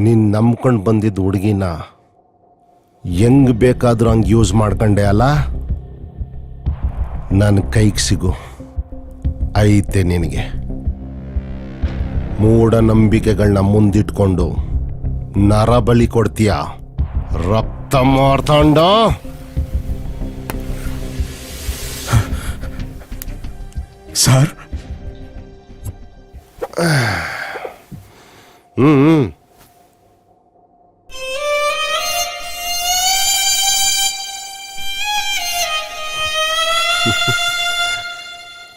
ನೀನ್ ನಂಬ್ಕೊಂಡು ಬಂದಿದ್ದ ಹುಡುಗಿನ ಹೆಂಗ್ ಬೇಕಾದ್ರೂ ಹಂಗೆ ಯೂಸ್ ಮಾಡ್ಕೊಂಡೆ ಅಲ್ಲ, ನನ್ನ ಕೈಗೆ ಸಿಗು ಐತೆ ನಿನಗೆ. ಮೂಢನಂಬಿಕೆಗಳನ್ನ ಮುಂದಿಟ್ಕೊಂಡು ನರಬಲಿ ಕೊಡ್ತೀಯ, ರಕ್ತ ಮಾರ್ತಾಂಡ. ಸರ್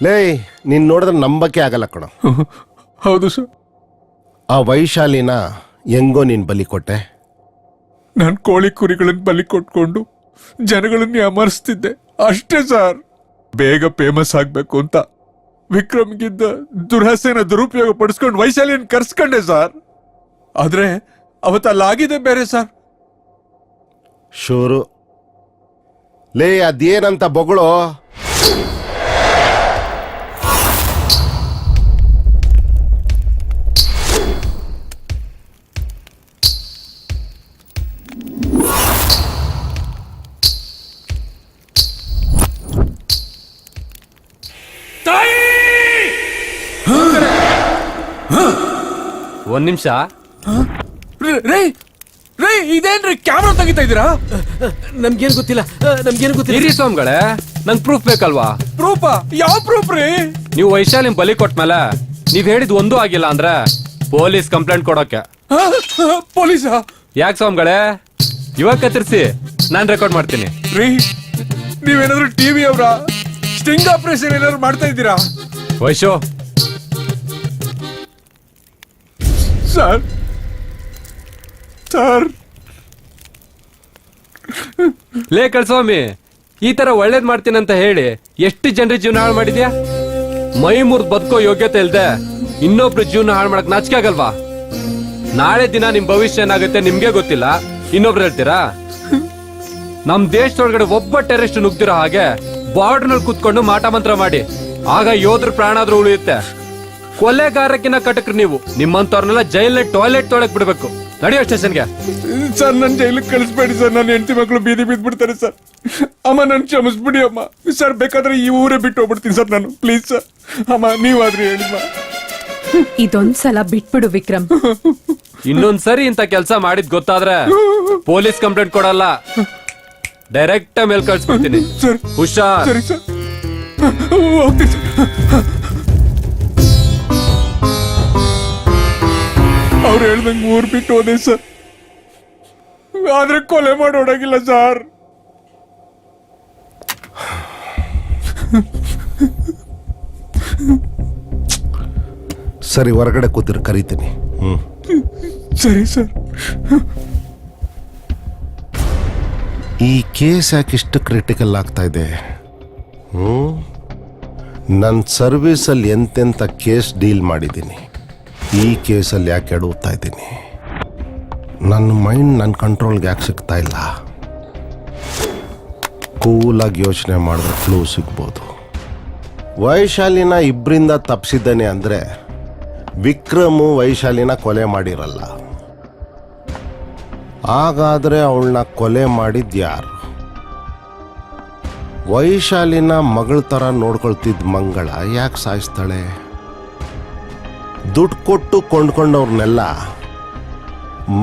ಲೇ, ನೀನ್ ನೋಡಿದ್ರೆ ನಂಬಕ್ಕೆ ಆಗಲ್ಲ ಕಣ. ಹೌದು ಸರ್. ಆ ವೈಶಾಲಿನ ಹೆಂಗೋ ನೀನ್ ಬಲಿ ಕೊಟ್ಟೆ? ನಾನು ಕೋಳಿ ಕುರಿಗಳನ್ನು ಬಲಿ ಕೊಟ್ಕೊಂಡು ಜನಗಳನ್ನ ಅಮರಿಸ್ತಿದ್ದೆ ಅಷ್ಟೇ ಸರ್. ಬೇಗ ಫೇಮಸ್ ಆಗ್ಬೇಕು ಅಂತ ವಿಕ್ರಮ್ಗಿದ್ದ ದುರಾಸೆನ ದುರುಪಯೋಗ ಪಡಿಸ್ಕೊಂಡು ವೈಶಾಲಿಯನ್ನು ಕರ್ಸ್ಕೊಂಡೆ ಸರ್. ಆದ್ರೆ ಅವತ್ತಲ್ಲಾಗಿದೆ ಬೇರೆ ಸರ್. ಶೂರು ಲೇ, ಅದೇನಂತ ಬೊಗಳು? ಒಂದ್ ನಿಮಿಷ. ರೇ ಇದೇನ್ರಿ ಕ್ಯಾಮ್ರಾ ತೆಗಿತಾ ಇದೀರಾ? ನಮ್ಗೇನ್ ಗೊತ್ತಿಲ್ಲ. ಇರಿ ಸ್ವಾಮಿಗಳೇ, ನಂಗ್ ಪ್ರೂಫ್ ಬೇಕಲ್ವಾ? ಪ್ರೂಫಾ? ಯಾವ ಪ್ರೂಫ್ ರೀ? ನೀವು ವೈಶಾಲಿನ್ ಬಲಿ ಕೊಟ್ಮೇಲೆ ನೀವ್ ಹೇಳಿದ್ ಒಂದೂ ಆಗಿಲ್ಲ ಅಂದ್ರೆ ಪೊಲೀಸ್ ಕಂಪ್ಲೇಂಟ್ ಕೊಡೋಕೆ. ಪೊಲೀಸಾ? ಯಾಕೆ ಸ್ವಾಮಿಗಳೇ? ಇವಾಗ ಕತ್ತರಿಸಿ ನಾನ್ ರೆಕಾರ್ಡ್ ಮಾಡ್ತೀನಿ. ರೀ ನೀವೇನಾದ್ರು ಟಿವಿ ಅವರ ಸ್ಟಿಂಗ್ ಆಪರೇಷನ್ ಏನಾದ್ರು ಮಾಡ್ತಾ ಇದ್ದೀರಾ? ವೈಶೋ ಸರ್ ಸರ್ ಲೇ ಕಳ್ಸ್ವಾಮಿ, ಈ ತರ ಒಳ್ಳೇದ್ ಮಾಡ್ತೀನಿ ಅಂತ ಹೇಳಿ ಎಷ್ಟು ಜನರ ಜೀವನ ಹಾಳು ಮಾಡಿದ್ಯಾ? ಮೈ ಮುರ್ದ್ ಬದುಕೋ ಯೋಗ್ಯತೆ ಇಲ್ದೆ ಇನ್ನೊಬ್ರು ಜೀವನ ಹಾಳು ಮಾಡಕ್ ನಾಚಿಕೆ ಆಗಲ್ವಾ? ನಾಳೆ ದಿನ ನಿಮ್ ಭವಿಷ್ಯ ಏನಾಗುತ್ತೆ ನಿಮ್ಗೆ ಗೊತ್ತಿಲ್ಲ, ಇನ್ನೊಬ್ರು ಹೇಳ್ತೀರಾ? ನಮ್ ದೇಶದೊಳಗಡೆ ಒಬ್ಬ ಟೆರರಿಸ್ಟ್ ನುಗ್ದಿರೋ ಹಾಗೆ ಬಾರ್ಡರ್ ನಲ್ಲಿ ಕುತ್ಕೊಂಡು ಮಾಟ ಮಂತ್ರ ಮಾಡಿ, ಆಗ ಯೋಧರ ಪ್ರಾಣ ಆದ್ರೂ ಉಳಿಯುತ್ತೆ. ಕೊಲೆಗಾರಕ್ಕಿನ್ನ ಕಟಕ್ರಿ ನೀವು. ನಿಮ್ಮಂತವ್ರನ್ನೆಲ್ಲ ಜೈಲ್ ಟಾಯ್ಲೆಟ್ ತೊಳಕ್ ಬಿಡ್ಬೇಕು. ನಡೆಯೋ ಸ್ಟೇಷನ್ಗೆ. ಸರ್ ನನ್ ಜೈಲಿಗೆ ಕಳಿಸ್ಬೇಡಿ ಸರ್. ನನ್ನ ಹೆಂಡತಿ ಮಕ್ಕಳು ಬೀದಿ ಬಿದ್ದು ಬಿಡ್ತಾರೆ ಸರ್. ಅಮ್ಮ ನನ್ ಕ್ಷಮಿಸ್ಬಿಡಿ ಅಮ್ಮ. ಸರ್ ಬೇಕಾದ್ರೆ ಈ ಊರೇ ಬಿಟ್ಟು ಹೋಗ್ಬಿಡ್ತೀನಿ ಸರ್ ನಾನು. Please sir. ಅಮ್ಮ ನೀವಾದ್ರೂ ಹೇಳಿಮ್ಮ. ಇದೊಂದ್ಸಲ ಬಿಟ್ಬಿಡು ವಿಕ್ರಮ್. ಇನ್ನೊಂದ್ಸರಿ ಇಂತ ಕೆಲ್ಸ ಮಾಡಿದ್ ಗೊತ್ತಾದ್ರೆ ಪೊಲೀಸ್ ಕಂಪ್ಲೇಂಟ್ ಕೊಡಲ್ಲ, ಡೈರೆಕ್ಟ್ ಮೇಲ್ ಕಳ್ಸ್ಬಿಡ್ತೀನಿ. ಸರ್ ಹುಷಾರ್. ಸರಿ ಸರ್, ಹೋಗ್ತೀನಿ ಸರ್. ಅವ್ರು ಹೇಳ್ದಂಗೆ ಊರ್ ಬಿಟ್ಟು ಹೋದೆ ಸರ್, ಆದ್ರೆ ಕೊಲೆ ಮಾಡೋಡಾಗಿಲ್ಲ ಸರ್. ಸರಿ, ಹೊರಗಡೆ ಕೂತಿರು, ಕರಿತೀನಿ. ಸರಿ ಸರ್. ಈ ಕೇಸ್ ಯಾಕೆ ಇಷ್ಟು ಕ್ರಿಟಿಕಲ್ ಆಗ್ತಾ ಇದೆ? ನನ್ನ ಸರ್ವಿಸಲ್ಲಿ ಎಂತೆಂಥ ಕೇಸ್ ಡೀಲ್ ಮಾಡಿದ್ದೀನಿ, ಈ ಕೇಸಲ್ಲಿ ಯಾಕೆ ಎಡುತ್ತಾ ಇದ್ದೀನಿ? ನನ್ನ ಮೈಂಡ್ ನನ್ನ ಕಂಟ್ರೋಲ್ಗೆ ಯಾಕೆ ಸಿಗ್ತಾ ಇಲ್ಲ? ಕೂಲಾಗಿ ಯೋಚನೆ ಮಾಡಿದ್ರೆ ಕ್ಲೂ ಸಿಗ್ಬೋದು. ವೈಶಾಲಿನ ಇಬ್ಬರಿಂದ ತಪ್ಪಿಸಿದ್ದಾನೆ ಅಂದರೆ ವಿಕ್ರಮು ವೈಶಾಲಿನ ಕೊಲೆ ಮಾಡಿರಲ್ಲ. ಹಾಗಾದರೆ ಅವಳನ್ನ ಕೊಲೆ ಮಾಡಿದ್ದು ಯಾರು? ವೈಶಾಲಿನ ಮಗಳ ಥರ ನೋಡ್ಕೊಳ್ತಿದ್ದ ಮಂಗಳ ಯಾಕೆ ಸಾಯಿಸ್ತಾಳೆ? ದುಡ್ಡು ಕೊಟ್ಟು ಕೊಂಡ್ಕೊಂಡವ್ರನ್ನೆಲ್ಲ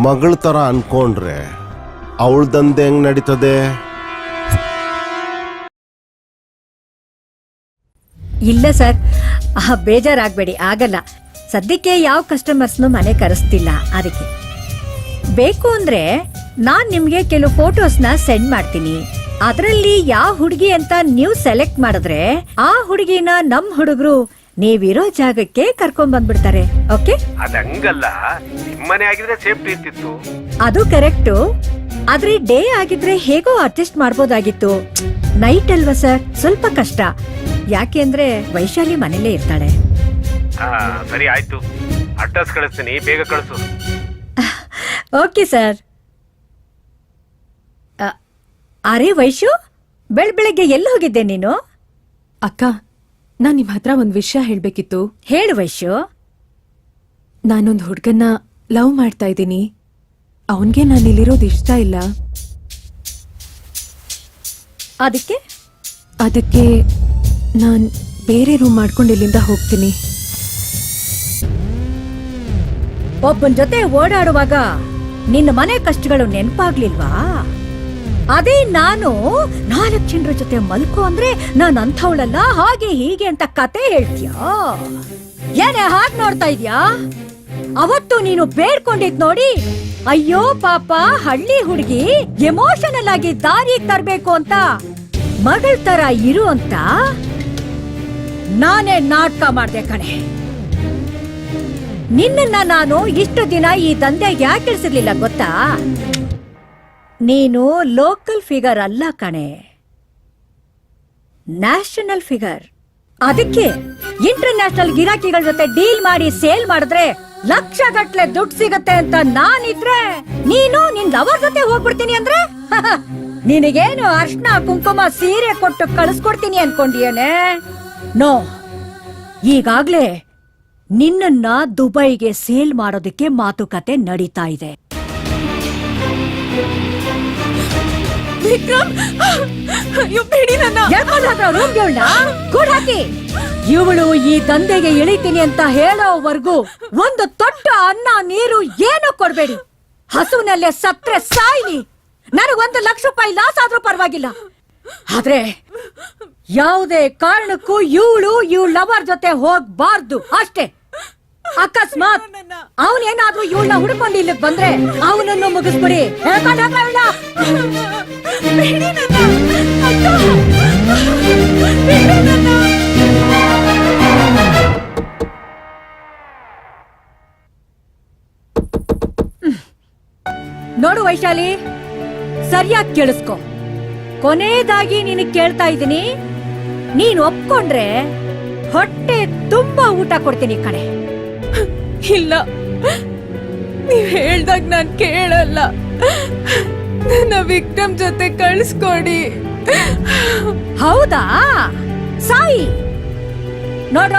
ಮಗಳ ಥರ ಅನ್ಕೊಂಡ್ರೆ ಅವಳ್ದಂದೆ ಹೆಂಗ್ ನಡೀತದೆ? ಇಲ್ಲ ಸರ್, ಬೇಜಾರಾಗಬೇಡಿ, ಆಗಲ್ಲ. ಸದ್ಯಕ್ಕೆ ಯಾವ ಕಸ್ಟಮರ್ಸ್ನು ಮನೆ ಕರೆಸ್ತಿಲ್ಲ. ಅದಕ್ಕೆ ಬೇಕು ಅಂದ್ರೆ ನಾನ್ ನಿಮ್ಗೆ ಕೆಲವು ಫೋಟೋಸ್ನ ಸೆಂಡ್ ಮಾಡ್ತೀನಿ. ಅದರಲ್ಲಿ ಯಾವ ಹುಡುಗಿ ಅಂತ ನೀವು ಸೆಲೆಕ್ಟ್ ಮಾಡಿದ್ರೆ ಆ ಹುಡುಗಿನ ನಮ್ ಹುಡುಗರು ನೀವಿರೋ ಜಾಗಕ್ಕೆ ಕರ್ಕೊಂಡ್ ಬಂದ್ಬಿಡ್ತಾರೆ. ಓಕೆ? ಅದಂಗಲ್ಲ, ನಿಮ್ಮನೆ ಆಗಿದ್ರೆ ಸೇಫ್ಟಿ ಇರ್ತಿತ್ತು. ಅದು ಕರೆಕ್ಟು. ಆದ್ರೆ ಡೇ ಆಗಿದ್ರೆ ಹೇಗೋ ಅಡ್ಜಸ್ಟ್ ಮಾಡ್ಬೋದಾಗಿತ್ತು. ನೈಟ್ ಅಲ್ವಾ ಸರ್, ಸ್ವಲ್ಪ ಕಷ್ಟ. ಯಾಕೆಂದ್ರೆ ವೈಶಾಲಿ ಮನೇಲೇ ಇರ್ತಾಳೆ. ಸರಿ ಆಯ್ತು, ಅಡ್ರೆಸ್ ಕಳಿಸ್ತೀನಿ, ಬೇಗ ಕಳಿಸು. Okay sir. ಅರೆ ವೈಶು, ಬೆಳಗ್ಗೆ ಎಲ್ಲಿ ಹೋಗಿದ್ದೆ ನೀನು? ಅಕ್ಕ ನಾನ್ ನಿಮ್ ಹತ್ರ ಒಂದ್ ವಿಷಯ ಹೇಳ್ಬೇಕಿತ್ತು. ಹೇಳು ವೈಶ್ಯು. ನಾನೊಂದ್ ಹುಡ್ಗನ್ನ ಲವ್ ಮಾಡ್ತಾ ಇದ್ದೀನಿ. ಅವನ್ಗೆ ನಾನು ಇಲ್ಲಿರೋದು ಇಷ್ಟ ಇಲ್ಲ. ಅದಕ್ಕೆ ನಾನ್ ಬೇರೆ ರೂಮ್ ಮಾಡ್ಕೊಂಡು ಇಲ್ಲಿಂದ ಹೋಗ್ತೀನಿ. ಒಬ್ಬನ ಜೊತೆ ಓಡಾಡುವಾಗ ನಿನ್ನ ಮನೆ ಕಷ್ಟಗಳು ನೆನಪಾಗ್ಲಿಲ್ವಾ? ಅದೇ ನಾನು 4 ಜನರ ಜೊತೆ ಮಲ್ಕೋ ಅಂದ್ರೆ ನಾನು ಅಂಥವಳಲ್ಲ, ಹಾಗೆ ಹೀಗೆ ಅಂತ ಕತೆ ಹೇಳ್ತೀಯಾ? ಏನೇ ಹಾಗೆ ನೋಡ್ತಾ ಇದ್ಯಾ? ಅವತ್ತು ನೀನು ಬೇಡ್ಕೊಂಡಿದ್ ನೋಡಿ, ಅಯ್ಯೋ ಪಾಪ ಹಳ್ಳಿ ಹುಡುಗಿ ಎಮೋಷನಲ್ ಆಗಿ ದಾರಿ ತರ್ಬೇಕು ಅಂತ ಮಗಳ ತರ ಇರು ಅಂತ ನಾನೇ ನಾಟಕ ಮಾಡ್ದೆ ಕಣೆ. ನಿನ್ನ ನಾನು ಇಷ್ಟು ದಿನ ಈ ದಂಧೆಗೆ ಯಾಕೆ ಇಳಿಸಿರ್ಲಿಲ್ಲ ಗೊತ್ತಾ? ನೀನು ಲೋಕಲ್ ಫಿಗರ್ ಅಲ್ಲ ಕಣೆ, ನ್ಯಾಷನಲ್ ಫಿಗರ್. ಅದಕ್ಕೆ ಇಂಟರ್ನ್ಯಾಷನಲ್ ಗಿರಾಕಿಗಳ ಜೊತೆ ಡೀಲ್ ಮಾಡಿ ಸೇಲ್ ಮಾಡಿದ್ರೆ ಲಕ್ಷ ಗಟ್ಲೆ ದುಡ್ಡು ಸಿಗತ್ತೆ ಅಂತ ನಾನಿದ್ರೆ, ನೀನು ನಿನ್ ಲವರ್ ಜೊತೆ ಹೋಗ್ಬಿಡ್ತೀನಿ ಅಂದ್ರೆ ನಿನಗೇನು ಅರ್ಶನ ಕುಂಕುಮ ಸೀರೆ ಕೊಟ್ಟು ಕಳಿಸ್ಕೊಡ್ತೀನಿ ಅನ್ಕೊಂಡಿಯೇನೆ? ನೋ, ಈಗಾಗ್ಲೇ ನಿನ್ನನ್ನ ದುಬೈಗೆ ಸೇಲ್ ಮಾಡೋದಕ್ಕೆ ಮಾತುಕತೆ ನಡೀತಾ ಇದೆ. ಇವಳು ಈ ದಂಧೆಗೆ ಇಳಿತೀನಿ ಅಂತ ಹೇಳೋವರೆಗೂ ಒಂದು ತೊಟ್ಟ ಅನ್ನ ನೀರು ಏನು ಕೊಡ್ಬೇಡಿ. ಹಸುವಿನಲ್ಲೇ ಸತ್ರೆ ಸಾಯ್ಲಿ, ನನಗೊಂದು ಲಕ್ಷ ರೂಪಾಯಿ ಲಾಸ್ ಆದ್ರೂ ಪರವಾಗಿಲ್ಲ. ಆದ್ರೆ ಯಾವುದೇ ಕಾರಣಕ್ಕೂ ಇವಳು ಲವರ್ ಜೊತೆ ಹೋಗ್ಬಾರ್ದು ಅಷ್ಟೇ. ಅಕಸ್ಮಾತ್ ಅವನೇನಾದ್ರೂ ಇವಳನ್ನ ಹುಡ್ಕೊಂಡು ಇಲ್ಲಿಗೆ ಬಂದ್ರೆ ಅವನನ್ನು ಮುಗಿಸ್ಬಿಡಿ. ನೋಡು ವೈಶಾಲಿ, ಸರಿಯಾಗಿ ಕೇಳಿಸ್ಕೊ. ಕೊನೆಯದಾಗಿ ನಿನಗೆ ಕೇಳ್ತಾ ಇದ್ದೀನಿ, ನೀನ್ ಒಪ್ಕೊಂಡ್ರೆ ಹೊಟ್ಟೆ ತುಂಬಾ ಊಟ ಕೊಡ್ತೀನಿ ಕಣೆ. ಇಲ್ಲ, ನೀವ್ ಹೇಳ್ದಾಗ ನಾನ್ ಕೇಳಲ್ಲ. ನನ್ನ ವಿಕ್ರಮ್ ಜೊತೆ ಕಳಿಸ್ಕೊಡಿ. ಹೌದಾ? ಸಾಯಿ ನೋಡ್ರ,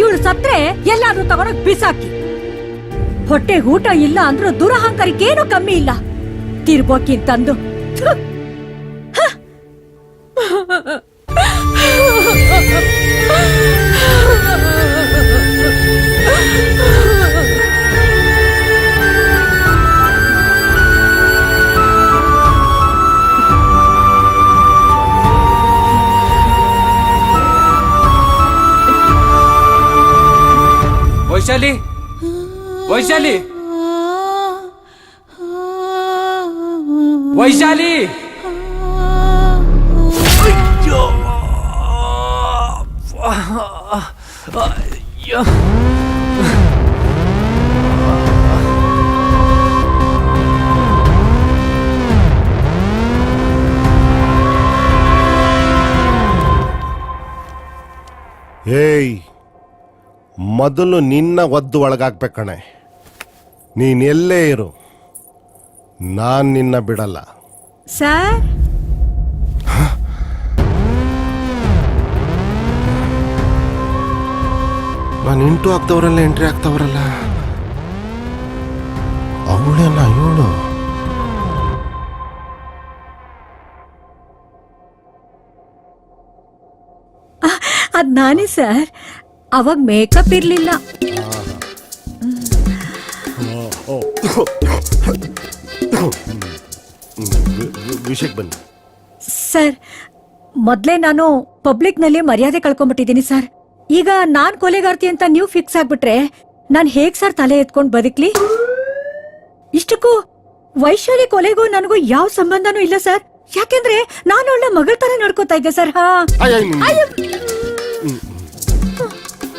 ಇವಳು ಸತ್ರೆ ಎಲ್ಲಾದ್ರೂ ತಗೊಂಡೋಗ್ ಬಿಸಾಕಿ. ಹೊಟ್ಟೆಗೆ ಊಟ ಇಲ್ಲ ಅಂದ್ರೂ ದುರಹಂಕಾರಕ್ಕೇನು ಕಮ್ಮಿ ಇಲ್ಲ. ತಿರ್ಬೋಕಿಂತಂದು ವೈಶಾಲಿ, ವೈಶಾಲಿ, ವೈಶಾಲಿ! ಏಯ್, ಮೊದಲು ನಿನ್ನ ಒದ್ದು ಒಳಗಾಕ್ಬೇಕಣೆ. ನೀನ್ ಎಲ್ಲೇ ಇರು, ನಾನ್ ನಿನ್ನ ಬಿಡಲ್ಲ. ಸರ್, ನಾನು ಇಂಟು ಆಗ್ತವ್ರಲ್ಲ, ಎಂಟ್ರಿ ಆಗ್ತವ್ರಲ್ಲ. ಅವಳೇನ ಇವಳು? ಅದ್ ನಾನೇ ಸರ್. ಅವಾಗ ಮೇಕಪ್ ಇರ್ಲಿಲ್ಲ. ವಿಷಯಕ್ಕೆ ಬನ್ನಿ ಸರ್. ಮೊದ್ಲೇ ನಾನು ಪಬ್ಲಿಕ್ ನಲ್ಲಿ ಮರ್ಯಾದೆ ಕಳ್ಕೊಂಡ್ಬಿಟ್ಟಿದ್ದೀನಿ ಸರ್. ಈಗ ನಾನ್ ಕೊಲೆಗಾರ್ತಿ ಅಂತ ನೀವು ಫಿಕ್ಸ್ ಆಗ್ಬಿಟ್ರೆ ನಾನ್ ಹೇಗ್ ಸರ್ ತಲೆ ಎತ್ಕೊಂಡ್ ಬದುಕ್ಲಿ? ಇಷ್ಟಕ್ಕೂ ವೈಶಾಲಿ ಕೊಲೆಗೂ ನನಗೂ ಯಾವ ಸಂಬಂಧನೂ ಇಲ್ಲ ಸರ್. ಯಾಕೆಂದ್ರೆ ನಾನು ಅವಳ ಮಗಳ ತರ ನಡ್ಕೋತಾ ಇದ್ದೆ ಸರ್. ಹಾ,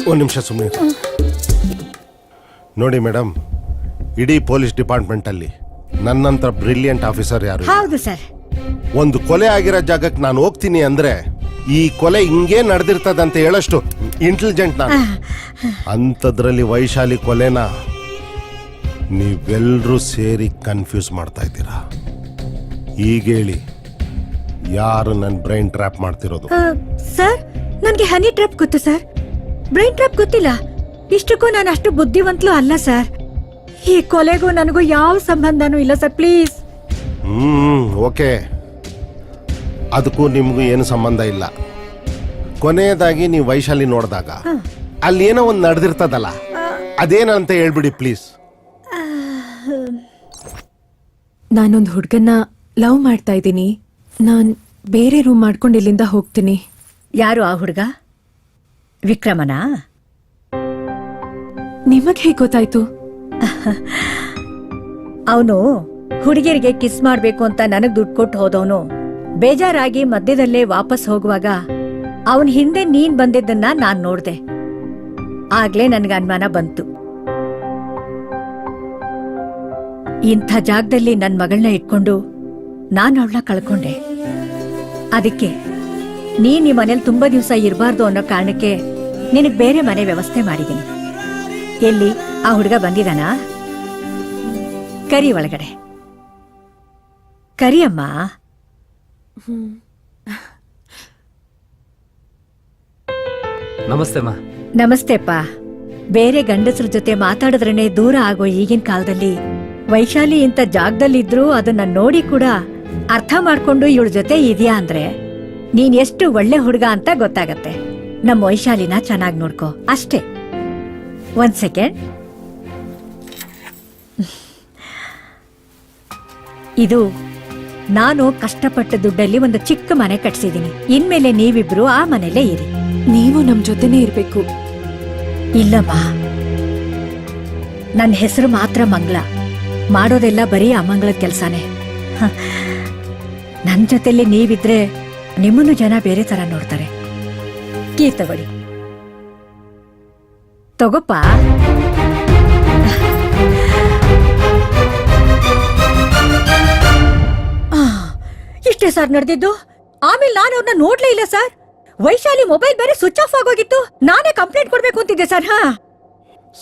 ಒಂದು ನಿಮಿಷ ಸುಮ್ಮನೆ ನೋಡಿ ಮೇಡಮ್. ಇಡೀ ಪೊಲೀಸ್ ಡಿಪಾರ್ಟ್ಮೆಂಟ್ ಅಲ್ಲಿ ನನ್ನಂತ ಬ್ರಿಲಿಯಂಟ್ ಆಫೀಸರ್ ಯಾರು? ಹೌದು ಸರ್. ಒಂದು ಕೊಲೆ ಆಗಿರೋ ಜಾಗಕ್ಕೆ ನಾನು ಹೋಗ್ತೀನಿ ಅಂದ್ರೆ ಈ ಕೊಲೆ ಹಿಂಗೇ ನಡೆದಿರ್ತದಂತ ಹೇಳಷ್ಟು ಇಂಟೆಲಿಜೆಂಟ್ ನಾನು. ಅಂಥದ್ರಲ್ಲಿ ವೈಶಾಲಿ ಕೊಲೆನ ನೀವೆಲ್ಲರೂ ಸೇರಿ ಕನ್ಫ್ಯೂಸ್ ಮಾಡ್ತಾ ಇದ್ದೀರಾ. ಈಗ ಹೇಳಿ, ಯಾರು ನನ್ನ ಬ್ರೈನ್ ಟ್ರ್ಯಾಪ್ ಮಾಡ್ತಿರೋದು? ಸರ್ ನನಗೆ ಹನಿ ಟ್ರ್ಯಾಪ್ ಗೊತ್ತು ಸರ್, ಬ್ರೈನ್ ಟ್ರ್ಯಾಪ್ ಗೊತ್ತಿಲ್ಲ. ಇಷ್ಟಕ್ಕೂ ನಾನು ಅಷ್ಟು ಬುದ್ಧಿವಂತಲೂ ಅಲ್ಲ ಸರ್. ಈ ಕೊಲೆಗೂ ನನಗೂ ಯಾವ ಸಂಬಂಧನೂ ಇಲ್ಲ ಸರ್, ಪ್ಲೀಸ್. ಓಕೆ, ಅದಕ್ಕೂ ನಿಮಗೂ ಏನು ಸಂಬಂಧ ಇಲ್ಲ. ಕೊನೆಯದಾಗಿ ನೀವು ವೈಶಾಲಿ ನೋಡಿದಾಗ ಅಲ್ಲಿ ಏನೋ ಒಂದು ನಡೆದಿರ್ತದಲ್ಲ, ಅದೇನಂತ ಹೇಳ್ಬಿಡಿ ಪ್ಲೀಸ್. ನಾನೊಂದು ಹುಡುಗನ್ನ ಲವ್ ಮಾಡ್ತಾ ಇದ್ದೀನಿ. ನಾನು ಬೇರೆ ರೂಮ್ ಮಾಡ್ಕೊಂಡು ಇಲ್ಲಿಂದ ಹೋಗ್ತೀನಿ. ಯಾರು ಆ ಹುಡುಗ? ವಿಕ್ರಮನಾ? ನಿಮಗೆ ಹೇಗೆ ಗೊತ್ತಾಯ್ತು? ಅವನು ಹುಡುಗಿಯರಿಗೆ ಕಿಸ್ ಮಾಡ್ಬೇಕು ಅಂತ ನನಗ್ ದುಡ್ಡು ಕೊಟ್ಟು ಹೋದವನು ಬೇಜಾರಾಗಿ ಮಧ್ಯದಲ್ಲೇ ವಾಪಸ್ ಹೋಗುವಾಗ ಅವನ್ ಹಿಂದೆ ನೀನ್ ಬಂದಿದ್ದನ್ನ ನಾನ್ ನೋಡ್ದೆ. ಆಗ್ಲೇ ನನ್ಗೆ ಅನುಮಾನ ಬಂತು. ಇಂಥ ಜಾಗದಲ್ಲಿ ನನ್ ಮಗಳನ್ನ ಇಟ್ಕೊಂಡು ನಾನು ಅವಳನ್ನ ಕಳ್ಕೊಂಡೆ. ಅದಕ್ಕೆ ನೀನ್ ಈ ಮನೇಲಿ ತುಂಬಾ ದಿವಸ ಇರಬಾರ್ದು ಅನ್ನೋ ಕಾರಣಕ್ಕೆ ನಿನಗ್ ಬೇರೆ ಮನೆ ವ್ಯವಸ್ಥೆ ಮಾಡಿದೀನಿ. ಎಲ್ಲಿ ಆ ಹುಡುಗ ಬಂದಿದಾನಾ? ಕರಿ ಒಳಗಡೆ ಕರಿಯಮ್ಮ. ನಮಸ್ತೆ ಮಾ. ನಮಸ್ತೆಪ್ಪ. ಬೇರೆ ಗಂಡಸ್ರ ಜೊತೆ ಮಾತಾಡಿದ್ರೇನೆ ದೂರ ಆಗೋ ಈಗಿನ ಕಾಲದಲ್ಲಿ ವೈಶಾಲಿ ಇಂಥ ಜಾಗದಲ್ಲಿದ್ರು ಅದನ್ನ ನೋಡಿ ಕೂಡ ಅರ್ಥ ಮಾಡ್ಕೊಂಡು ಇವಳ ಜೊತೆ ಇದೆಯಾ ಅಂದ್ರೆ ನೀನ್ ಎಷ್ಟು ಒಳ್ಳೆ ಹುಡುಗ ಅಂತ ಗೊತ್ತಾಗತ್ತೆ. ನಮ್ಮ ವೈಶಾಲಿನ ಚೆನ್ನಾಗಿ ನೋಡ್ಕೋ ಅಷ್ಟೇ. ಒಂದ್ ಸೆಕೆಂಡ್. ಇದು ನಾನು ಕಷ್ಟಪಟ್ಟ ದುಡ್ಡಲ್ಲಿ ಒಂದು ಚಿಕ್ಕ ಮನೆ ಕಟ್ಸಿದೀನಿ. ಇನ್ಮೇಲೆ ನೀವಿಬ್ರು ಆ ಮನೇಲೇ ಇರಿ. ನೀವು ನಮ್ ಜೊತೆನೇ ಇರ್ಬೇಕು. ಇಲ್ಲಮ್ಮ, ನನ್ನ ಹೆಸರು ಮಾತ್ರ ಮಂಗಳ, ಮಾಡೋದೆಲ್ಲ ಬರೀ ಅಮಂಗಳದ ಕೆಲ್ಸಾನೇ. ನನ್ ಜೊತೆಲಿ ನೀವಿದ್ರೆ ನಿಮ್ಮನ್ನು ಜನ ಬೇರೆ ತರ ನೋಡ್ತಾರೆ. ಕೀ ತಗೊಳ್ಳಿ. ತಗೋಪ್ಪ. ಇಷ್ಟೇ ಸರ್ ನಡೆದಿದ್ದು. ಆಮೇಲೆ ನಾನು ಅವ್ರನ್ನ ನೋಡ್ಲೇ ಇಲ್ಲ ಸರ್. ವೈಶಾಲಿ ಮೊಬೈಲ್ ಬೇರೆ ಸ್ವಿಚ್ ಆಫ್ ಆಗೋಗಿತ್ತು. ನಾನೇ ಕಂಪ್ಲೇಂಟ್ ಕೊಡ್ಬೇಕು ಅಂತಿದ್ದೆ ಸರ್. ಹಾ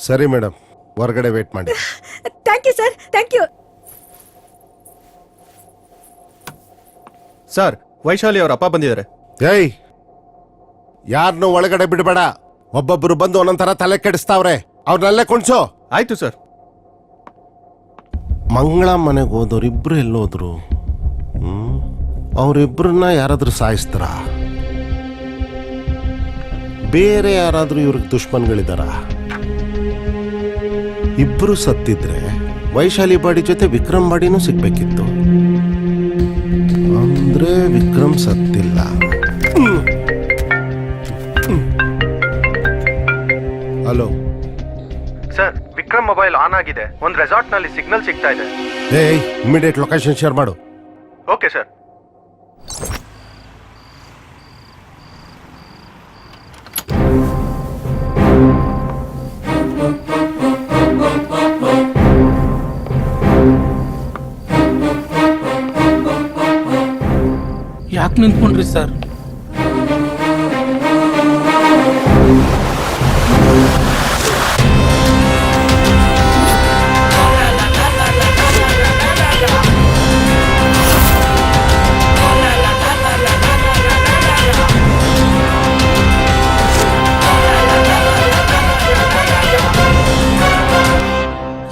ಸರಿ ಮೇಡಮ್, ಹೊರಗಡೆ ವೇಟ್ ಮಾಡಿ. Thank you sir, thank you. Sir, Vaishali ಅವ್ರ ಅಪ್ಪ ಬಂದಿದ್ದಾರೆ. ಏಯ್, ಯಾರನ್ನು ಒಳಗಡೆ ಬಿಡಬೇಡ. ಒಬ್ಬೊಬ್ರು ಬಂದು ಒಂದೊಂದರ ತಲೆ ಕೆಡಿಸ್ತಾವ್ರೆ. ಅವ್ರನ್ನಲ್ಲೇ ಕುಣ್ಸು. ಆಯ್ತು ಸರ್. ಮಂಗಳ ಮನೆಗೆ ಹೋದವ್ರು ಇಬ್ರು ಎಲ್ಲೋದ್ರು? ಅವರಿಬ್ಬರನ್ನ ಯಾರಾದ್ರೂ ಸಾಯಿಸ್ತಾರ? ಬೇರೆ ಯಾರಾದ್ರೂ ಇವ್ರಿಗೆ ದುಶ್ಮನ್ಗಳಿದಾರ? ಇಬ್ರು ಸತ್ತಿದ್ರೆ ವೈಶಾಲಿ ಬಾಡಿ ಜೊತೆ ವಿಕ್ರಮ್ ಬಾಡಿನೂ ಸಿಗ್ಬೇಕಿತ್ತು. ಅಂದ್ರೆ ವಿಕ್ರಮ್ ಸತ್ತಿಲ್ಲ. Hello sir, Vikram mobile on ಆಗಿದೆ. ಒಂದು ರೆಸಾರ್ಟ್ ನಲ್ಲಿ ಸಿಗ್ನಲ್ ಸಿಗ್ತಾ ಇದೆ. ಏಯ್, ಇಮಿಡಿಯೇಟ್ ಲೊಕೇಶನ್ ಶೇರ್ ಮಾಡು. Okay sir. ಯಾಕೆ ನಿಂತ್ಕೊಂಡ್ರಿ ಸರ್?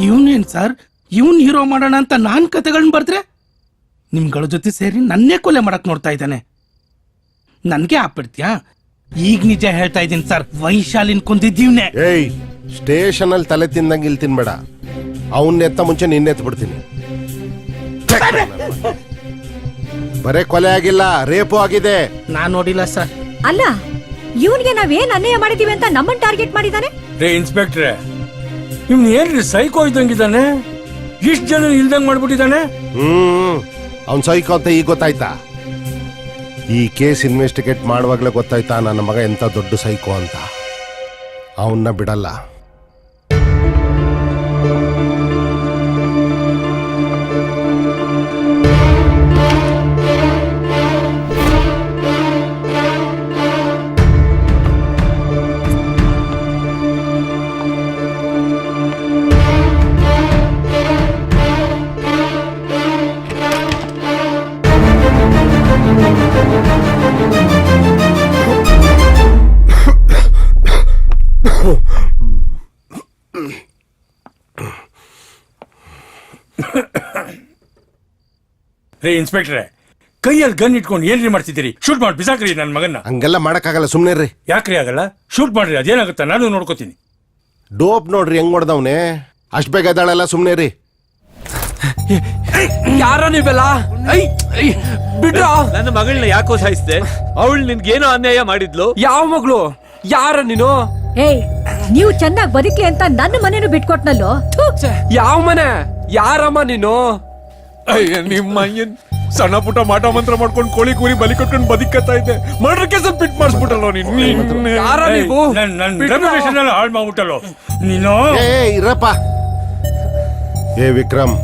ಇವನೇನ್ ಸರ್, ಇವನ್ ಹೀರೋ ಮಾಡೋಣ ಅಂತ ನಾನ್ ಕತೆಗಳನ್ನ ಬರ್ದ್ರೆ ನಿಮ್ಗಳ ಜೊತೆ ಸೇರಿ ನನ್ನೇ ಕೊಲೆ ಮಾಡಕ್ ನೋಡ್ತಾ ಇದ್ದಾನೆ. ನನ್ಗೆ ಆಪಿಡ್ತೀಯಾ? ಈಗ ನಿಜ ಹೇಳ್ತಾ ಇದ್ದೀನಿ ಸರ್, ವೈಶಾಲಿನ್ ಕೊಂದಿದ್ದೀವ್ನೆ. ಏಯ್, ಸ್ಟೇಷನ್ ಅಲ್ಲಿ ತಲೆ ತಿಂದಂಗೆ ಇಲ್ಲಿ ತಿನ್ಬೇಡ. ಅವನ್ನ ಎತ್ತ ಮುಂಚೆ ನಿನ್ನೆತ್ ಬಿಡ್ತೀನಿ. ಬರೇ ಕೊಲೆ ಆಗಿಲ್ಲ, ರೇಪು ಆಗಿದೆ. ನಾನ್ ನೋಡಿಲ್ಲ ಸರ್. ಅಲ್ಲ, ಇವನ್ಗೆ ನಾವೇನ್ ಅನ್ಯಾಯ ಮಾಡಿದೀವಿ ಅಂತ ನಮ್ಮನ್ ಟಾರ್ಗೆಟ್ ಮಾಡಿದಾನೆ? ರೇ ಇನ್ಸ್ಪೆಕ್ಟ್ರೆ, ಇವ್ನು ಏನ್ರಿ ಸೈಕೋ ಇದ್ದಂಗಿದ್ದಾನೆ? ಇಷ್ಟು ಜನ ಇಲ್ದಂಗ್ ಮಾಡ್ಬಿಟ್ಟಿದ್ದಾನೆ. ಅವ್ನ್ ಸೈಕೋ ಅಂತ ಈಗ ಗೊತ್ತಾಯ್ತಾ? ಈ ಕೇಸ್ ಇನ್ವೆಸ್ಟಿಗೇಟ್ ಮಾಡುವಾಗಲೇ ಗೊತ್ತಾಯ್ತಾ ನನ್ನ ಮಗ ಎಂತ ದೊಡ್ಡ ಸೈಕೋ ಅಂತ. ಅವನ್ನ ಬಿಡಲ್ಲ. ರೇ ಇನ್ಸ್ಪೆಕ್ಟ್ರೆ, ಕೈಯಲ್ಲಿ ಗನ್ ಇಟ್ಕೊಂಡು ಏನ್ರಿ ಮಾಡ್ತಿದ್ದೀರಿ? ಶೂಟ್ ಮಾಡಿ ಬಿಸಾಕ್ರಿ ನನ್ನ ಮಗನ್ನ. ಹಂಗೆಲ್ಲ ಮಾಡಕ್ಕಾಗಲ್ಲ, ಸುಮ್ನೆ ರೀ. ಯಾಕ್ರಿ ಆಗಲ್ಲ? ಶೂಟ್ ಮಾಡ್ರಿ, ಅದೇನಾಗುತ್ತಾ ನಾನು ನೋಡ್ಕೋತೀನಿ. ಡೋಪ್ ನೋಡ್ರಿ ಹೆಂಗ್ ಹೊಡ್ದವ್ನೆ, ಅಷ್ಟ್ ಬೇಗ ಎದ್ದಾಳೆಲ್ಲ, ಸುಮ್ನೆ ರೀ. ಯಾರ ನೀವೆಲ್ಲ? ಬಿಡ್ರ. ನನ್ನ ಮಗಳನ್ನ ಯಾಕೋ ಸಾಯಿಸ್ದೆ? ಅವಳು ನಿನ್ಗೇನೋ ಅನ್ಯಾಯ ಮಾಡಿದ್ಲು. ಯಾವ ಮಗಳು? ಯಾರ ನೀನು? ಏಯ್, ನೀವು ಚೆನ್ನಾಗಿ ಬದುಕಿ ಅಂತ ನನ್ನ ಮನೇನು ಬಿಟ್ಕೊಟ್ನಲ್ಲೋ. ಥು. ಯಾವ ಮನೆ? ಯಾರಮ್ಮ ನೀನು? ಅಯ್ಯ ನಿಮ್ಮ ಅಯ್ಯನ್ ಸಣ್ಣ ಪುಟ್ಟ ಮಾಟ ಮಂತ್ರ ಮಾಡ್ಕೊಂಡು ಕೋಳಿ ಕೂರಿ ಬಲಿ ಕೊಟ್ಕೊಂಡು ಬದುಕತ್ತಾ ಇದ್ದೆ. ಮರ್ಡರ್ ಕೇಸ್ ಪಿಟ್ ಮಾಡಿಸ್ಬಿಟ್ಟಲ್ಲ ನೀನು. ಯಾರ ನೀವು? ನನ್ನ ರೆಪ್ಯುಟೇಷನ್ ಎಲ್ಲ ಹಾಳು ಮಾಡ್ಬಿಟ್ಟಲ್ಲೋ ನೀನು. ಏ ಇರಪ್ಪ. ಏ ವಿಕ್ರಮ್,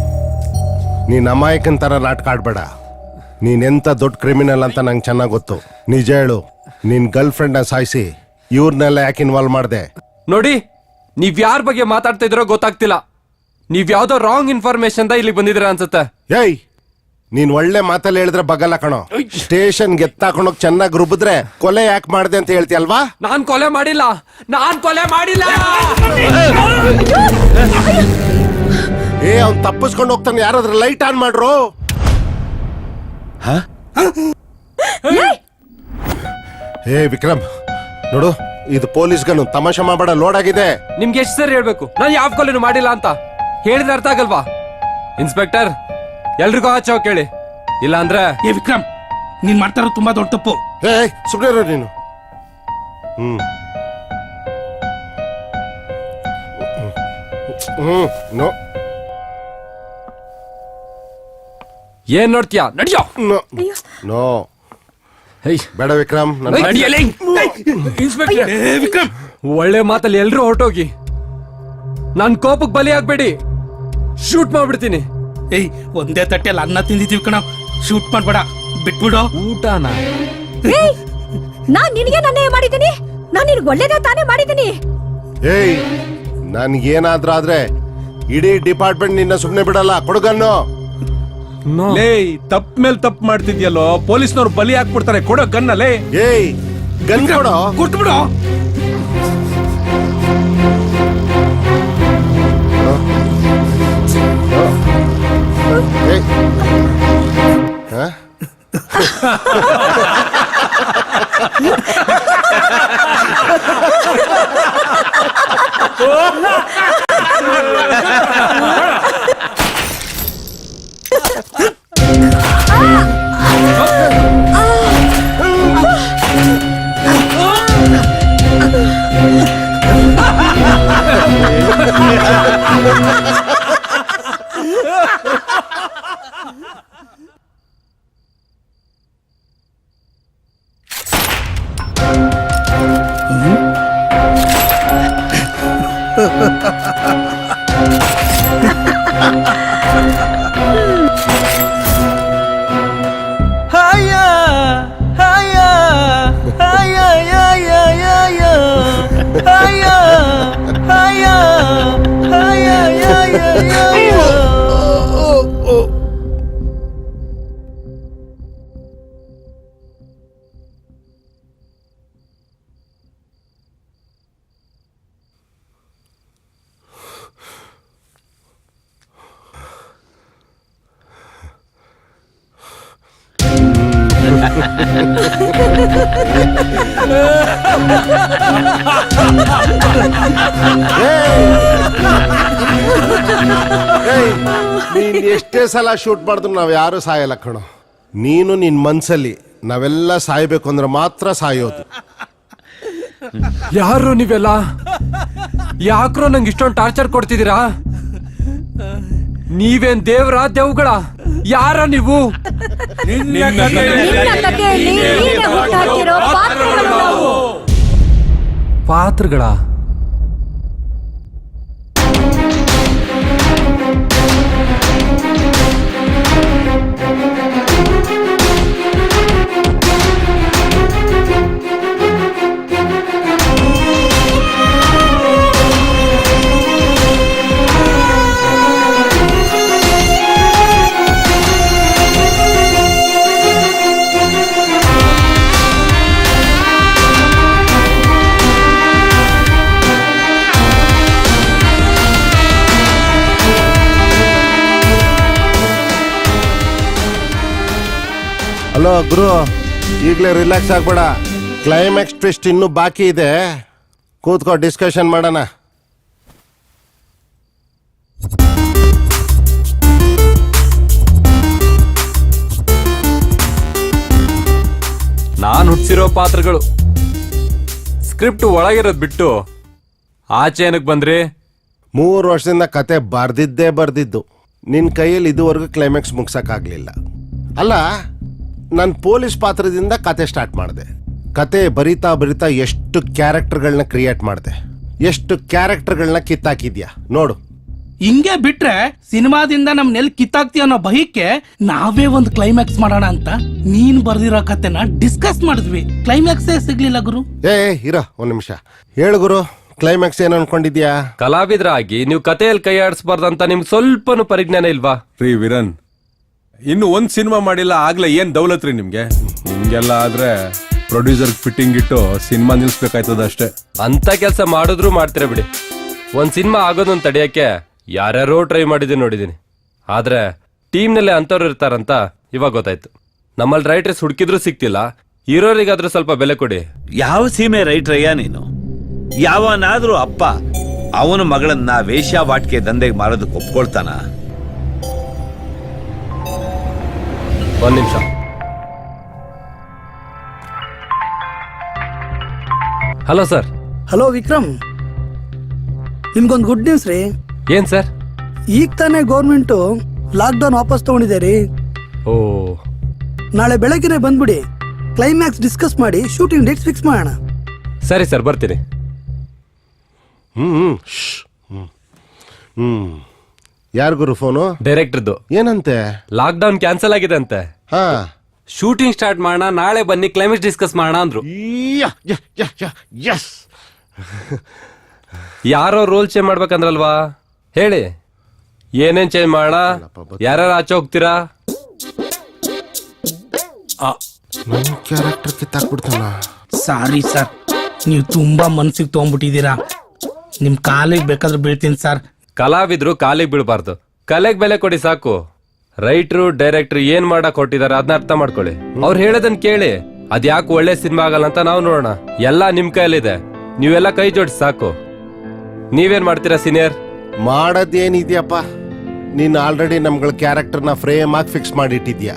ನೀನ್ ಅಮಾಯಕನ್ ತರ ನಾಟಕ ಆಡ್ಬೇಡ. ನೀನೆಂತ ದೊಡ್ಡ ಕ್ರಿಮಿನಲ್ ಅಂತ ನಂಗೆ ಚೆನ್ನಾಗ್ ಗೊತ್ತು. ನಿಜ ಹೇಳು, ನಿನ್ ಗರ್ಲ್ ಫ್ರೆಂಡ್ ಸಾಯಿಸಿ ಇವ್ರನ್ನೆಲ್ಲ ಯಾಕೆ ಇನ್ವಾಲ್ವ್ ಮಾಡ್ದೆ? ನೋಡಿ, ನೀವ್ ಯಾರ ಬಗ್ಗೆ ಮಾತಾಡ್ತಾ ಇದ್ರೋ ಗೊತ್ತಾಗ್ತಿಲ್ಲ. ನೀವ್ ಯಾವ್ದೋ ರಾಂಗ್ ಇನ್ಫಾರ್ಮೇಶನ್ ಇಲ್ಲಿ ಬಂದಿದ್ರ ಅನ್ಸುತ್ತೆ. ಏಯ್, ನೀನ್ ಒಳ್ಳೆ ಮಾತಲ್ಲಿ ಹೇಳಿದ್ರೆ ಬಗಲ್ಲ ಕಣೋ. ಸ್ಟೇಷನ್ ಗೆತ್ತಾಕೊಂಡೋಗ್ ಚೆನ್ನಾಗಿ ರುಬ್ಬಿದ್ರೆ ಕೊಲೆ ಯಾಕೆ ಮಾಡ್ದೆ ಅಂತ ಹೇಳ್ತೀಯಲ್ವಾ? ನಾನ್ ಕೊಲೆ ಮಾಡಿಲ್ಲ. ಏ, ಅವ್ನ್ ತಪ್ಪಿಸ್ಕೊಂಡು ಹೋಗ್ತಾನೆ, ಯಾರಾದ್ರೂ ಲೈಟ್ ಆನ್ ಮಾಡ್ರು. ಏ ವಿಕ್ರಮ್, ನೋಡು, ಇದು ಪೊಲೀಸ್ ಗನ್ನು, ತಮಾಷೆ ಮಾಡಬೇಡ, ಲೋಡ್ ಆಗಿದೆ. ನಿಮ್ಗೆ ಎಷ್ಟು ಸರಿ ಹೇಳ್ಬೇಕು ನಾನು ಯಾವ ಕೊಲೆನೂ ಮಾಡಿಲ್ಲ ಅಂತ? ಹೇಳಿದ್ರೆ ಅರ್ಥ ಆಗಲ್ವಾ? ಇನ್ಸ್ಪೆಕ್ಟರ್, ಎಲ್ರಿಗೂ ಆಚೆ ಕೇಳಿ, ಇಲ್ಲ ಅಂದ್ರೆ. ಏ ವಿಕ್ರಮ್, ನೀನ್ ಮಾಡ್ತಾ ಇರೋದು ತುಂಬಾ ದೊಡ್ಡ ತಪ್ಪು. ಏ ಸುಮ್ಮನೆ ಇರೋ ನೀನು. ನೋ ಏನ್ ನೋಡ್ತೀಯಾ? ನಡಿಯೋ. ನೋ ನೋ ಬೇಡ ವಿಕ್ರಮ್. ಇನ್ಸ್ಪೆಕ್ಟರ್ ವಿಕ್ರಮ್, ಒಳ್ಳೆ ಮಾತಲ್ಲಿ ಎಲ್ರೂ ಹೊರಟೋಗಿ. ನನ್ ಕೋಪಕ್ಕೆ ಬಲಿ ಆಗ್ಬೇಡಿ, ಶೂಟ್ ಮಾಡ್ಬಿಡ್ತೀನಿ. ಏಯ್, ಒಂದೇ ತಟ್ಟೆಯಲ್ಲಿ ಅನ್ನ ತಿಂದಿದ್ದೀವಿ ಕಣ, ಶೂಟ್ ಮಾಡ್ಬೇಡ, ಬಿಟ್ಬಿಡು. ಊಟನ? ಏಯ್, ನಾನ್ ನಿನಗೆ ನನ್ನೇ ಮಾಡಿದ್ದೀನಿ. ನಾನ್ ನಿನ್ಗೆ ಒಳ್ಳೇದೇ ತಾನೇ ಮಾಡಿದ್ದೀನಿ. ಏಯ್, ನನ್ಗೇನಾದ್ರೂ ಆದ್ರೆ ಇಡೀ ಡಿಪಾರ್ಟ್ಮೆಂಟ್ ನಿನ್ನ ಸುಮ್ನೆ ಬಿಡಲ್ಲ. ಕೊಡುಗನ್ನು. ಲೇ, ತಪ್ಪ ಮೇಲೆ ತಪ್ಪು ಮಾಡ್ತಿದ್ಯಲ್ಲೋ, ಪೊಲೀಸ್ನವ್ರು ಬಲಿ ಹಾಕ್ಬಿಡ್ತಾರೆ. ಕೊಡೋ ಗನ್ನಲ್ಲೇ. ಏಯ್, ಗನ್ ಕೊಡೋ. ಕೊಟ್ಬಿಡು. ಏಯ್. ಹ? ನೀನ್ ಎಷ್ಟೇ ಸಲ ಶೂಟ್ ಮಾಡಿದ್ರು ನಾವ್ ಯಾರು ಸಾಯಲ್ಲ ಕಣೋ. ನೀನು ನಿನ್ ಮನ್ಸಲ್ಲಿ ನಾವೆಲ್ಲ ಸಾಯ್ಬೇಕು ಅಂದ್ರೆ ಮಾತ್ರ ಸಾಯೋದು. ಯಾರು ನೀವೆಲ್ಲ? ಯಾಕ್ರೋ ನಂಗೆ ಇಷ್ಟೊಂದು ಟಾರ್ಚರ್ ಕೊಡ್ತಿದ್ದೀರಾ? ನೀವೇನ್ ದೇವ್ರ ದೇವ್ಗಳ? ಯಾರ ನೀವು? ನಿನ್ನ ಕಥೆಯಲ್ಲಿ ನೀನೇ ಹುಟ್ಟಾಕಿರೋ ಪಾತ್ರಗಳು ನಾವು. ಪಾತ್ರಗಳ? ಹಲೋ ಗುರು, ಈಗಲೇ ರಿಲ್ಯಾಕ್ಸ್ ಆಗ್ಬೇಡ. ಕ್ಲೈಮ್ಯಾಕ್ಸ್ ಟ್ವಿಸ್ಟ್ ಇನ್ನೂ ಬಾಕಿ ಇದೆ, ಕೂತ್ಕೋ ಡಿಸ್ಕಷನ್ ಮಾಡೋಣ. ನಾನು ಹುಟ್ಟಿಸಿರೋ ಪಾತ್ರಗಳು ಸ್ಕ್ರಿಪ್ಟ್ ಒಳಗಿರೋದು ಬಿಟ್ಟು ಆಚೆ ಏನಕ್ಕೆ ಬಂದ್ರಿ? 3 ವರ್ಷದಿಂದ ಕತೆ ಬರ್ದಿದ್ದು ನಿನ್ನ ಕೈಯಲ್ಲಿ ಇದುವರೆಗೂ ಕ್ಲೈಮ್ಯಾಕ್ಸ್ ಮುಗ್ಸಕ್ಕಾಗ್ಲಿಲ್ಲ. ಅಲ್ಲ, ನಾನು ಪೊಲೀಸ್ ಪಾತ್ರದಿಂದ ಕತೆ ಸ್ಟಾರ್ಟ್ ಮಾಡಿದೆ. ಕತೆ ಬರಿತಾ ಎಷ್ಟು ಕ್ಯಾರೆಕ್ಟರ್ಗಳನ್ನ ಕ್ರಿಯೇಟ್ ಮಾಡಿದೆ, ಎಷ್ಟು ಕ್ಯಾರೆಕ್ಟರ್ಗಳನ್ನ ಕಿತ್ತಾಕಿದ್ಯಾ ನೋಡು. ಹಿಂಗೆ ಬಿಟ್ರೆ ಸಿನಿಮಾದಿಂದ ನಮ್ನೆಲ್ ಕಿತ್ತಾಕ್ತಿ ಅನ್ನೋ ಬಹಿಕೆ ನಾವೇ ಒಂದು ಕ್ಲೈಮ್ಯಾಕ್ಸ್ ಮಾಡೋಣ ಅಂತ ನೀನ್ ಬರ್ದಿರೋ ಕತೆನ ಡಿಸ್ಕಸ್ ಮಾಡಿದ್ವಿ. ಕ್ಲೈಮ್ಯಾಕ್ಸೇ ಸಿಗ್ಲಿಲ್ಲ ಗುರು. ಇರೋ ಒಂದ್ ನಿಮಿಷ ಹೇಳು ಗುರು, ಕ್ಲೈಮ್ಯಾಕ್ಸ್ ಏನು ಅನ್ಕೊಂಡಿದ್ಯಾ? ಕಲಾವಿದರಾಗಿ ನೀವು ಕಥೆಯಲ್ಲಿ ಕೈ ಆಡಿಸ್ಬಾರ್ದಂತ ನಿಮ್ಗೆ ಸ್ವಲ್ಪನೂ ಪರಿಜ್ಞಾನ ಇಲ್ವಾ? ರೀ ವೀರನ್, ಇನ್ನು ಒಂದ್ ಸಿನಿಮಾ ಮಾಡಿಲ್ಲ ಆಗ್ಲೇ ಏನ್ ದೌಲತ್ ರೀ ನಿಮ್ಗೆ? ಹಿಂಗೆಲ್ಲ ಆದ್ರೆ ಪ್ರೊಡ್ಯೂಸರ್ ಫಿಟ್ಟಿಂಗ್ ಇಟ್ಟು ಸಿನಿಮಾ ನಿಲ್ಸ್ಬೇಕಾಯ್ತದ ಅಷ್ಟೇ. ಅಂತ ಕೆಲಸ ಮಾಡಿದ್ರು ಮಾಡ್ತೀರ ಬಿಡಿ. ಒಂದ್ ಸಿನಿಮಾ ಆಗೋದನ್ನ ತಡೆಯಕ್ಕೆ ಯಾರ್ಯಾರೋ ಟ್ರೈ ಮಾಡಿದ್ದೀನಿ ನೋಡಿದೀನಿ. ಆದ್ರೆ ಟೀಮ್ನಲ್ಲೇ ಅಂತವ್ರು ಇರ್ತಾರಂತ ಇವಾಗ ಗೊತ್ತಾಯ್ತು. ನಮ್ಮಲ್ಲಿ ರೈಟರ್ಸ್ ಹುಡುಕಿದ್ರು ಸಿಕ್ತಿಲ್ಲ, ಹೀರೋರಿಗಾದ್ರೂ ಸ್ವಲ್ಪ ಬೆಲೆ ಕೊಡಿ. ಯಾವ ಸೀಮೆ ರೈಟ್ರಯ್ಯ ನೀನು? ಯಾವನಾದ್ರೂ ಅಪ್ಪ ಅವನ ಮಗಳನ್ನ ವೇಶ್ಯಾವಾಟಿಕೆ ದಂಧೆಗೆ ಮಾರೋದಕ್ಕೆ ಒಪ್ಕೊಳ್ತಾನ? ಒಂದ್ ನಿಮಿಷ. Hello sir. ಹಲೋ ವಿಕ್ರಮ್, ನಿಮ್ಗೊಂದು ಗುಡ್ ನ್ಯೂಸ್ ರೀ. ಏನ್ ಸರ್? ಈಗ ತಾನೇ ಗೌರ್ಮೆಂಟು ಲಾಕ್ಡೌನ್ ವಾಪಸ್ ತಗೊಂಡಿದೆ ರೀ. ಓ, ನಾಳೆ ಬೆಳಗ್ಗೆನೆ ಬಂದ್ಬಿಡಿ, ಕ್ಲೈಮ್ಯಾಕ್ಸ್ ಡಿಸ್ಕಸ್ ಮಾಡಿ ಶೂಟಿಂಗ್ ಡೇಟ್ಸ್ ಫಿಕ್ಸ್ ಮಾಡೋಣ. ಸರಿ ಸರ್, ಬರ್ತೀನಿ. ಯಾರು ಗುರು ಫೋನು? ಡೈರೆಕ್ಟರ್ದು. ಏನಂತೆ? ಲಾಕ್ಡೌನ್ ಕ್ಯಾನ್ಸಲ್ ಆಗಿದೆ ಅಂತೆ. ಹಾ, ಶೂಟಿಂಗ್ ಸ್ಟಾರ್ಟ್ ಮಾಡೋಣ, ನಾಳೆ ಬನ್ನಿ ಕ್ಲೈಮ್ಯಾಕ್ಸ್ ಡಿಸ್ಕಸ್ ಮಾಡೋಣ ಅಂದ್ರು. ಎಸ್. ಯಾರೋ ರೋಲ್ ಚೇಂಜ್ ಮಾಡ್ಬೇಕಂದ್ರಲ್ವಾ? ಹೇಳಿ, ಏನೇನ್ ಚೇಂಜ್ ಮಾಡೋಣ? ಯಾರ್ಯಾರು ಆಚೆ ಹೋಗ್ತೀರಾ? ನನ್ನ ಕ್ಯಾರೆಕ್ಟರ್ ಕಿತ್ತಾಕ್ಬಿಡ್ತಾನ. ಸಾರಿ ಸರ್, ನೀವು ತುಂಬಾ ಮನ್ಸಿಗೆ ತಗೊಂಡ್ಬಿಟ್ಟಿದ್ದೀರಾ. ನಿಮ್ ಕಾಲಿಗೆ ಬೇಕಾದ್ರೆ ಬೀಳ್ತೀನಿ ಸರ್. ಕಲಾವಿದ್ರು ಕಾಲಿಗೆ ಬೀಳ್ಬಾರ್ದು, ಕಲೆಗೆ ಬೆಲೆ ಕೊಡಿ ಸಾಕು. ರೈಟ್ರು ಡೈರೆಕ್ಟರ್ ಏನ್ ಮಾಡಕ್ ಹೊಟ್ಟಿದಾರೆ ಅದನ್ನ ಅರ್ಥ ಮಾಡ್ಕೊಳ್ಳಿ. ಅವ್ರು ಹೇಳೋದನ್ನ ಕೇಳಿ, ಅದ್ಯಾಕೆ ಒಳ್ಳೆ ಸಿನಿಮಾ ಆಗಲ್ಲ ಅಂತ ನಾವು ನೋಡೋಣ. ಎಲ್ಲ ನಿಮ್ ಕೈಯಲ್ಲಿದೆ, ನೀವೆಲ್ಲ ಕೈ ಜೋಡಿಸಿ ಸಾಕು. ನೀವೇನ್ ಮಾಡ್ತೀರಾ ಸೀನಿಯರ್? ಮಾಡೋದೇನಿದ್ಯಪ್ಪ, ನೀನ್ ಆಲ್ರೆಡಿ ನಮ್ಗಳ ಕ್ಯಾರೆಕ್ಟರ್ನ ಫ್ರೇಮ್ ಆಗಿ ಫಿಕ್ಸ್ ಮಾಡಿಟ್ಟಿದ್ಯಾ.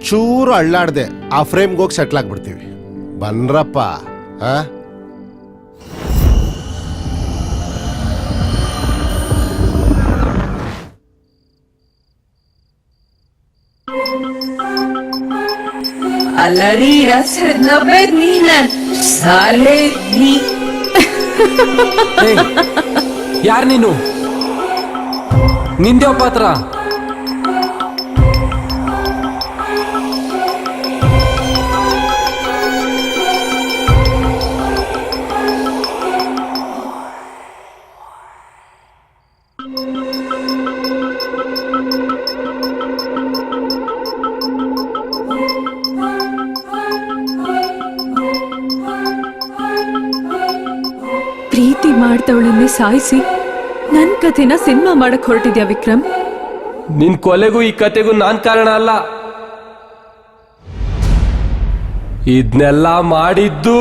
ಚೂರು ಅಳ್ಳಾಡ್ದೆ ಆ ಫ್ರೇಮ್ಗೆ ಹೋಗಿ ಸೆಟ್ಲ್ ಆಗ್ಬಿಡ್ತೀವಿ. ಬನ್ರಪ್ಪ. ಆ ಯಾರ್ ನೀನು? ನಿಂದೇವ ಪಾತ್ರ? ಪ್ರೀತಿ ಮಾಡ್ದವಳನ್ನೇ ಸಾಯಿಸಿ ನನ್ ಕಥೆನ ಸಿನಿಮಾ ಮಾಡಕ್ ಹೊರಟಿದ್ಯಾ ವಿಕ್ರಮ್? ನಿನ್ ಕೊಲೆಗೂ ಈ ಕತೆಗೂ ನಾನ್ ಕಾರಣ ಅಲ್ಲ. ಇದನ್ನೆಲ್ಲ ಮಾಡಿದ್ದು